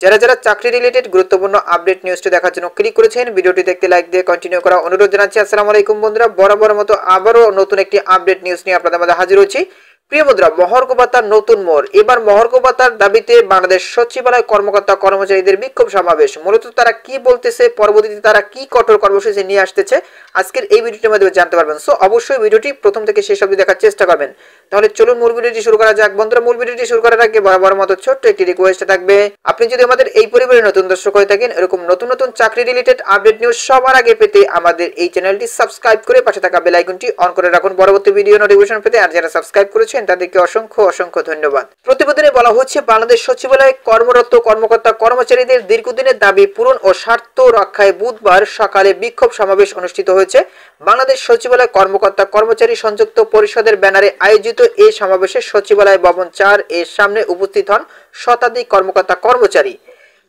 যারা যারা চাকরি রিলেটেড গুরুত্বপূর্ণ আপডেট নিউজটি দেখার জন্য ক্লিক করেছেন, ভিডিওটি দেখতে লাইক দিয়ে কন্টিনিউ করা অনুরোধ জানাচ্ছি। আসসালামু আলাইকুম বন্ধুরা, বরাবর মতো আবারও নতুন একটি আপডেট নিউজ নিয়ে আপনাদের মাঝে হাজির হচ্ছি। প্রিয় বন্ধুরা, মহার্ঘ ভাতার নতুন মোড়। এবার মহার্ঘ ভাতার দাবিতে বাংলাদেশ সচিবালয় কর্মকর্তা কর্মচারীদের বিক্ষোভ সমাবেশ। মূলত তারা কি বলতেছে, পরবর্তীতে তারা কি কঠোর কর্মসূচি নিয়ে আসতেছে, আজকের এই ভিডিওটির মাধ্যমে জানতে পারবেন। সো অবশ্যই ভিডিওটি প্রথম থেকে শেষ অবধি দেখার চেষ্টা করবেন। তাহলে চলুন মূল ভিডিওটি শুরু করা যাক। বন্ধুরা, মূল ভিডিওটি শুরু করার আগে বরাবর মতো ছোট্ট একটি রিকোয়েস্ট থাকবে, আপনি যদি আমাদের এই পরিবারের নতুন দর্শক হয়ে থাকেন, এরকম নতুন নতুন চাকরি রিলেটেড আপডেট নিউজ সবার আগে পেতে আমাদের এই চ্যানেলটি সাবস্ক্রাইব করে পাশে থাকা বেল আইকনটি অন করে রাখুন পরবর্তী ভিডিও নোটিফিকেশন পেতে। আর যারা সাবস্ক্রাইব করেছেন তাদেরকে অসংখ্য অসংখ্য ধন্যবাদ। প্রতিবেদনে বলা হচ্ছে, বাংলাদেশ সচিবালয়ে কর্মরত কর্মকর্তা কর্মচারীদের দীর্ঘদিনের দাবি পূরণ ও স্বার্থ রক্ষায় বুধবার সকালে বিক্ষোভ সমাবেশ অনুষ্ঠিত হয়েছে। বাংলাদেশ সচিবালয় কর্মকর্তা কর্মচারী সংযুক্ত পরিষদের ব্যানারে আয়োজিত এই সমাবেশে সচিবালয় ভবন 4 এর সামনে উপস্থিত হন শতাধিক কর্মকর্তা কর্মচারী।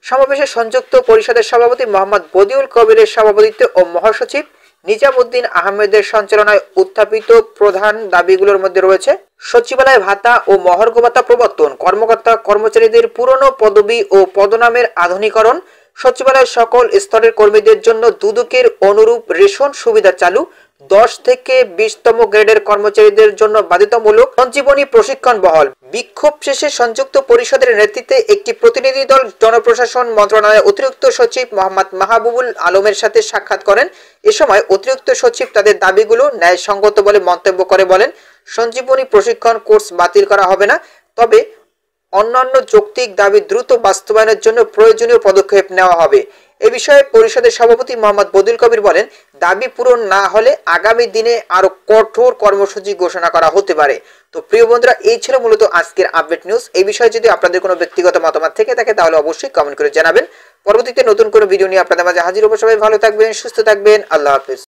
সমাবেশে সংযুক্ত পরিষদের সভাপতি মোহাম্মদ বদিউল কবিরের সভাপতিত্বে ও মহাসচিব নিজামুদ্দিন আহমেদের সঞ্চালনায় উত্থাপিত প্রধান দাবিগুলোর মধ্যে রয়েছে সচিবালয় ভাতা ও মহার্ঘ ভাতা প্রবর্তন, কর্মকর্তা কর্মচারীদের পুরনো পদবি ও পদনামের আধুনিকরণ, সচিবালয়ের সকল স্তরের কর্মীদের জন্য দুদকের অনুরূপ রেশন সুবিধা চালু, 10 থেকে 20তম গ্রেডের কর্মচারীদের জন্য বাধ্যতামূলক সঞ্জীবনী প্রশিক্ষণ বহাল। বিক্ষোভ শেষে সংযুক্ত পরিষদের নেতৃত্বে একটি প্রতিনিধি দল জনপ্রশাসন মন্ত্রণালয়ের অতিরিক্ত সচিব মোহাম্মদ মাহবুবুল আলমের সাথে সাক্ষাৎ করেন। এ সময় অতিরিক্ত সচিব তাদের দাবিগুলো ন্যায়সঙ্গত বলে মন্তব্য করে বলেন, সঞ্জীবনী প্রশিক্ষণ কোর্স বাতিল করা হবে না, তবে অন্যান্য যৌক্তিক দাবি দ্রুত বাস্তবায়নের জন্য প্রয়োজনীয় পদক্ষেপ নেওয়া হবে। এ বিষয়ে পরিষদের সভাপতি মোহাম্মদ বদিউল কবির বলেন, দাবি পূরণ না হলে আগামী দিনে আরো কঠোর কর্মসূচি ঘোষণা করা হতে পারে। তো প্রিয় বন্ধুরা, এই ছিল মূলত আজকের আপডেট নিউজ। এই বিষয়ে যদি আপনাদের কোনো ব্যক্তিগত মতামত থেকে থাকে তাহলে অবশ্যই কমেন্ট করে জানাবেন। পরবর্তীতে নতুন কোনো ভিডিও নিয়ে আপনাদের মাঝে হাজির হবো। সবাই ভালো থাকবেন, সুস্থ থাকবেন, আল্লাহ হাফেজ।